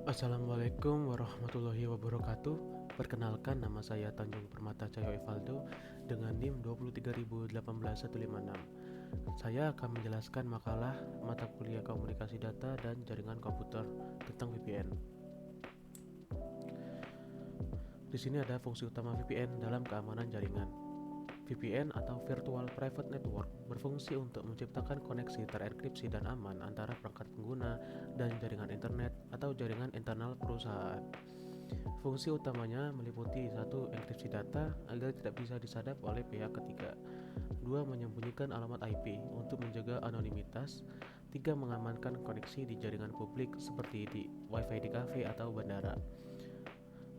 Assalamualaikum warahmatullahi wabarakatuh. Perkenalkan, nama saya Tanjung Permata Cahyo Evaldo dengan NIM 230018156. Saya akan menjelaskan makalah mata kuliah Komunikasi Data dan Jaringan Komputer tentang VPN. Di sini ada fungsi utama VPN dalam keamanan jaringan. VPN atau Virtual Private Network berfungsi untuk menciptakan koneksi terenkripsi dan aman antara perangkat pengguna dan jaringan internet atau jaringan internal perusahaan. Fungsi utamanya meliputi: 1. Enkripsi data agar tidak bisa disadap oleh pihak ketiga. 2. Menyembunyikan alamat IP untuk menjaga anonimitas. 3. Mengamankan koneksi di jaringan publik seperti di Wi-Fi di kafe atau bandara.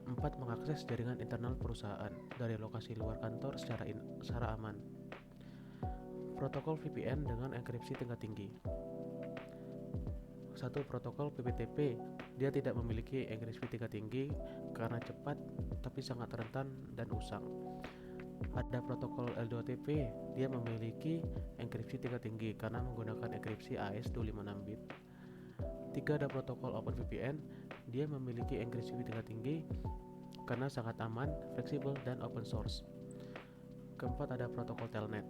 4. Mengakses jaringan internal perusahaan dari lokasi luar kantor secara aman. Protokol VPN dengan enkripsi tingkat tinggi. 1. Protokol PPTP. Dia tidak memiliki enkripsi tingkat tinggi karena cepat tapi sangat rentan dan usang. Ada protokol L2TP. Dia memiliki enkripsi tingkat tinggi karena menggunakan enkripsi AES256 bit. 3. Ada protokol OpenVPN. Dia memiliki enkripsi tingkat tinggi karena sangat aman, fleksibel, dan open source. Keempat, ada protokol Telnet.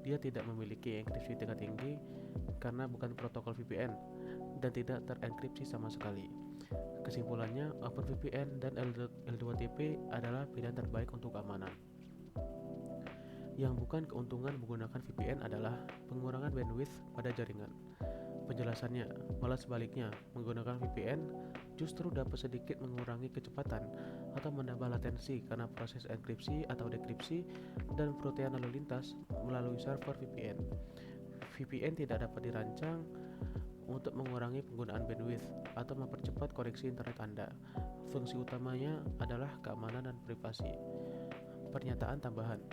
Dia tidak memiliki enkripsi tingkat tinggi karena bukan protokol VPN dan tidak terenkripsi sama sekali. Kesimpulannya, OpenVPN dan L2TP adalah pilihan terbaik untuk keamanan. Yang bukan keuntungan menggunakan VPN adalah pengurangan bandwidth pada jaringan. Penjelasannya, malah sebaliknya, menggunakan VPN justru dapat sedikit mengurangi kecepatan atau menambah latensi karena proses enkripsi atau dekripsi dan protean lalu lintas melalui server VPN. VPN tidak dapat dirancang untuk mengurangi penggunaan bandwidth atau mempercepat koneksi internet Anda. Fungsi utamanya adalah keamanan dan privasi. Pernyataan tambahan,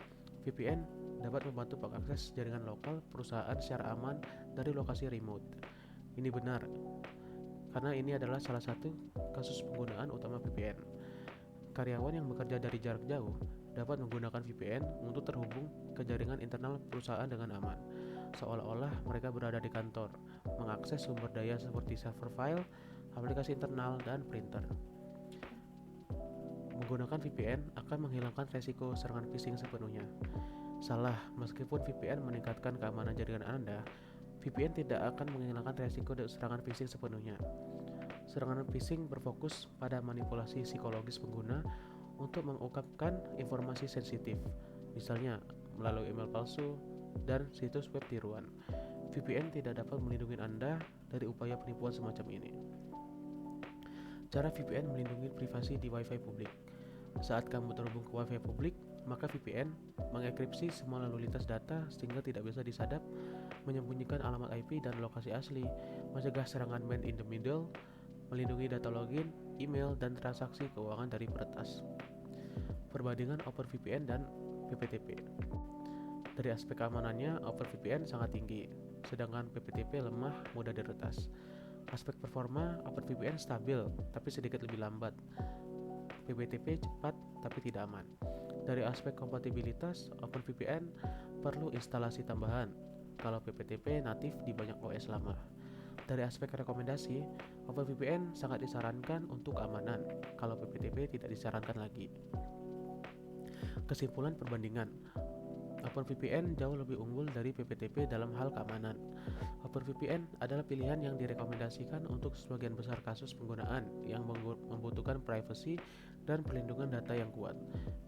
VPN dapat membantu mengakses jaringan lokal perusahaan secara aman dari lokasi remote. Ini benar, karena ini adalah salah satu kasus penggunaan utama VPN. Karyawan yang bekerja dari jarak jauh dapat menggunakan VPN untuk terhubung ke jaringan internal perusahaan dengan aman, seolah-olah mereka berada di kantor, mengakses sumber daya seperti server file, aplikasi internal, dan printer. Menggunakan VPN akan menghilangkan resiko serangan phishing sepenuhnya. Salah, meskipun VPN meningkatkan keamanan jaringan Anda, VPN tidak akan menghilangkan resiko serangan phishing sepenuhnya. Serangan phishing berfokus pada manipulasi psikologis pengguna untuk mengungkapkan informasi sensitif, misalnya melalui email palsu dan situs web tiruan. VPN tidak dapat melindungi Anda dari upaya penipuan semacam ini. Cara VPN melindungi privasi di Wi-Fi publik. Saat kamu terhubung ke Wi-Fi publik, maka VPN mengenkripsi semua lalu lintas data sehingga tidak bisa disadap, menyembunyikan alamat IP dan lokasi asli, mencegah serangan man in the middle, melindungi data login, email, dan transaksi keuangan dari peretas. Perbandingan OpenVPN dan PPTP. Dari aspek keamanannya, OpenVPN sangat tinggi, sedangkan PPTP lemah, mudah diretas. Aspek performa, OpenVPN stabil, tapi sedikit lebih lambat. PPTP cepat, tapi tidak aman. Dari aspek kompatibilitas, OpenVPN perlu instalasi tambahan, kalau PPTP natif di banyak OS lama. Dari aspek rekomendasi, OpenVPN sangat disarankan untuk keamanan, kalau PPTP tidak disarankan lagi. Kesimpulan perbandingan, OpenVPN jauh lebih unggul dari PPTP dalam hal keamanan. OpenVPN adalah pilihan yang direkomendasikan untuk sebagian besar kasus penggunaan yang membutuhkan privasi dan perlindungan data yang kuat.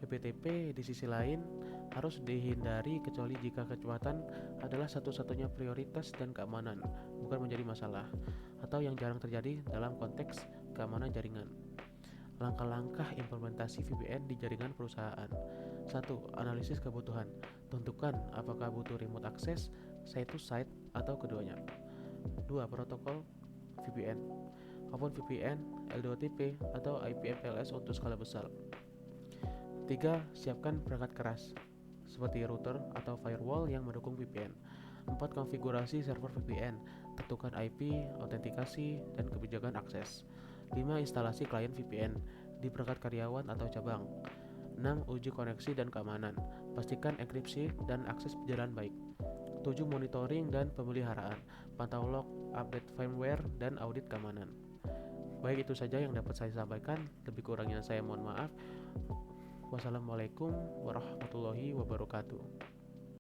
PPTP di sisi lain harus dihindari kecuali jika kecepatan adalah satu-satunya prioritas dan keamanan bukan menjadi masalah, atau yang jarang terjadi dalam konteks keamanan jaringan. Langkah-langkah implementasi VPN di jaringan perusahaan. 1. Analisis kebutuhan. Tentukan apakah butuh remote access, site-to-site, atau keduanya. 2. Protokol VPN. OpenVPN, L2TP, atau IP/MPLS untuk skala besar. 3. Siapkan perangkat keras, seperti router atau firewall yang mendukung VPN. 4. Konfigurasi server VPN. Tentukan IP, autentikasi, dan kebijakan akses. 5. Instalasi klien VPN di perangkat karyawan atau cabang. 6. Uji koneksi dan keamanan. Pastikan enkripsi dan akses berjalan baik. 7. Monitoring dan pemeliharaan. Pantau log, update firmware, dan audit keamanan. Baik, itu saja yang dapat saya sampaikan. Lebih kurangnya saya mohon maaf. Wassalamualaikum warahmatullahi wabarakatuh.